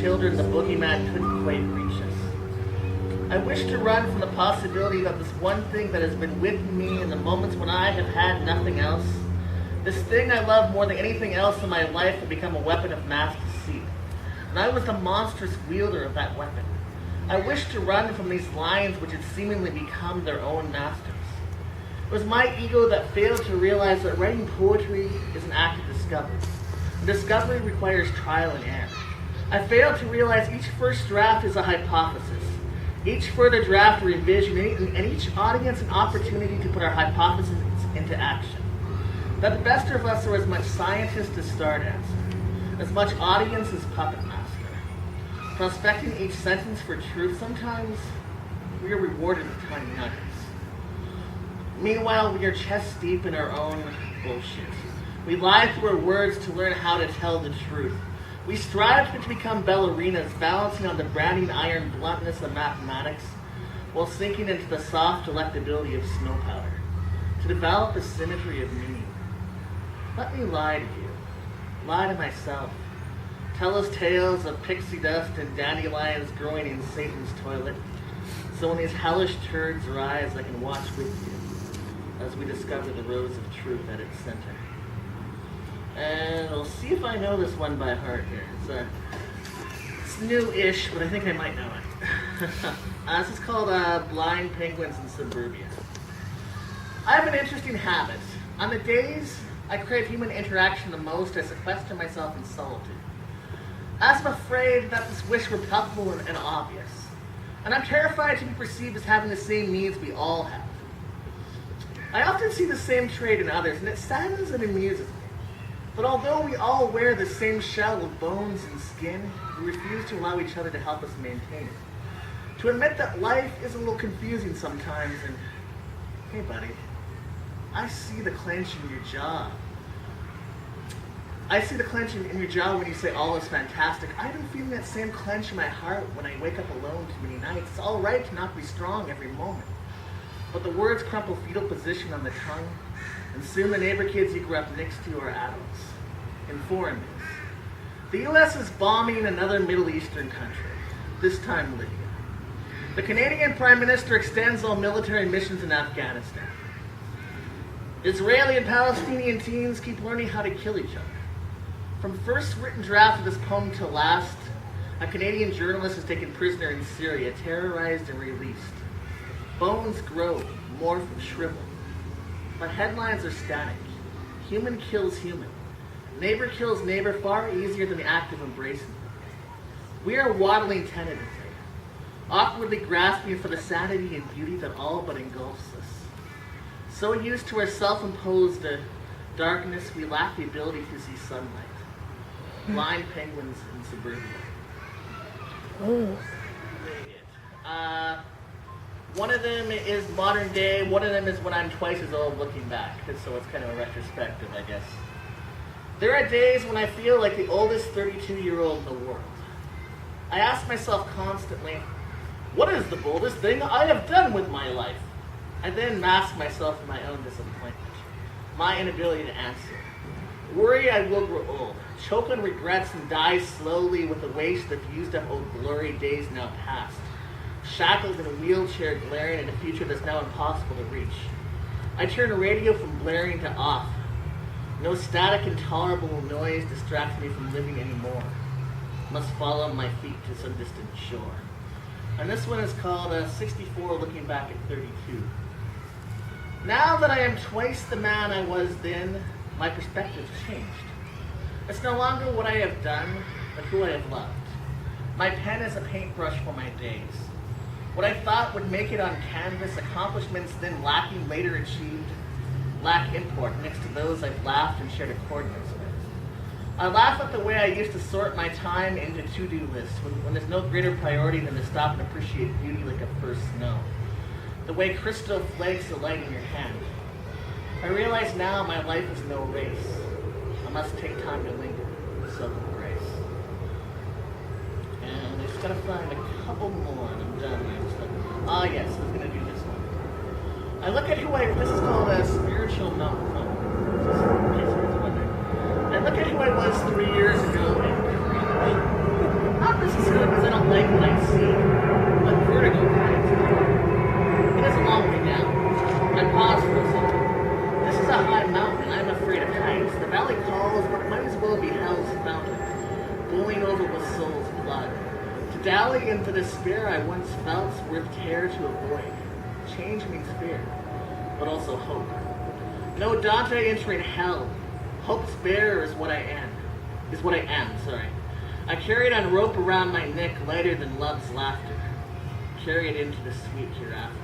children, the boogeyman couldn't quite reach us. I wish to run from the possibility that this one thing that has been with me in the moments when I have had nothing else, this thing I love more than anything else in my life, will become a weapon of mass deceit. And I was the monstrous wielder of that weapon. I wish to run from these lines which had seemingly become their own masters. It was my ego that failed to realize that writing poetry is an act of discovery. And discovery requires trial and error. I failed to realize each first draft is a hypothesis. Each further draft a revision, and each audience an opportunity to put our hypotheses into action. That the best of us are as much scientist as star dancer, as much audience as puppet master. Prospecting each sentence for truth, sometimes we are rewarded with tiny nuggets. Meanwhile, we are chest deep in our own bullshit. We lie through our words to learn how to tell the truth. We strive to become ballerinas, balancing on the branding iron bluntness of mathematics, while sinking into the soft delectability of snow powder, to develop a symmetry of meaning. Let me lie to you, lie to myself, tell us tales of pixie dust and dandelions growing in Satan's toilet, so when these hellish turds rise, I can watch with you as we discover the rose of truth at its center. And we'll see if I know this one by heart here. It's new-ish, but I think I might know it. This is called Blind Penguins in Suburbia. I have an interesting habit. On the days I crave human interaction the most, I sequester myself in solitude. As I'm afraid that this wish were palpable and obvious. And I'm terrified to be perceived as having the same needs we all have. I often see the same trait in others, and it saddens and amuses me. But although we all wear the same shell of bones and skin, we refuse to allow each other to help us maintain it. To admit that life is a little confusing sometimes, and hey buddy, I see the clench in your jaw. I see the clench in your jaw when you say all is fantastic. I've been feeling that same clench in my heart when I wake up alone too many nights. It's all right to not be strong every moment. But the words crumple fetal position on the tongue, and soon the neighbor kids you grew up next to are adults, in foreign news. The U.S. is bombing another Middle Eastern country, this time Libya. The Canadian Prime Minister extends all military missions in Afghanistan. Israeli and Palestinian teens keep learning how to kill each other. From first written draft of this poem to last, a Canadian journalist is taken prisoner in Syria, terrorized and released. Bones grow, morph, and shrivel. But headlines are static. Human kills human. Neighbor kills neighbor far easier than the act of embracing. We are waddling tentatively, awkwardly grasping for the sanity and beauty that all but engulfs us. So used to our self-imposed darkness, we lack the ability to see sunlight. Blind penguins in Suburbia. One of them is modern day, one of them is when I'm twice as old looking back, so it's kind of a retrospective, I guess. There are days when I feel like the oldest 32-year-old in the world. I ask myself constantly, what is the boldest thing I have done with my life? I then mask myself in my own disappointment, my inability to answer. Worry I will grow old, choke on regrets and die slowly with the waste of used up old glory days now past. Shackled in a wheelchair glaring at a future that's now impossible to reach. I turn the radio from blaring to off. No static intolerable noise distracts me from living anymore. Must follow my feet to some distant shore. And this one is called 64 Looking Back at 32. Now that I am twice the man I was then, my perspective's changed. It's no longer what I have done, but who I have loved. My pen is a paintbrush for my days. What I thought would make it on canvas, accomplishments then lacking later achieved, lack import next to those I've laughed and shared coordinates with. I laugh at the way I used to sort my time into to-do lists when there's no greater priority than to stop and appreciate beauty like a first snow. The way crystal flakes alight in your hand. I realize now my life is no race. I must take time to linger with self-grace. And I just gotta find a couple more and I'm done here. Ah yes, I was gonna do this one. I look at this is called a spiritual moment. I look at who I was 3 years ago and cringe. Not the necessarily because I don't like what I see, but vertigo kind of. It is a long way down. I pause for a second. This is a high mountain, and I'm afraid of heights. The valley calls, but it might as well be hell's fountain, boiling over with soul's blood. To dally in the despair I once felt's worth care to avoid. Change means fear, but also hope. No Dante entering hell. Hope's bearer is what I am. I carry it on rope around my neck, lighter than love's laughter. Carry it into the sweet hereafter.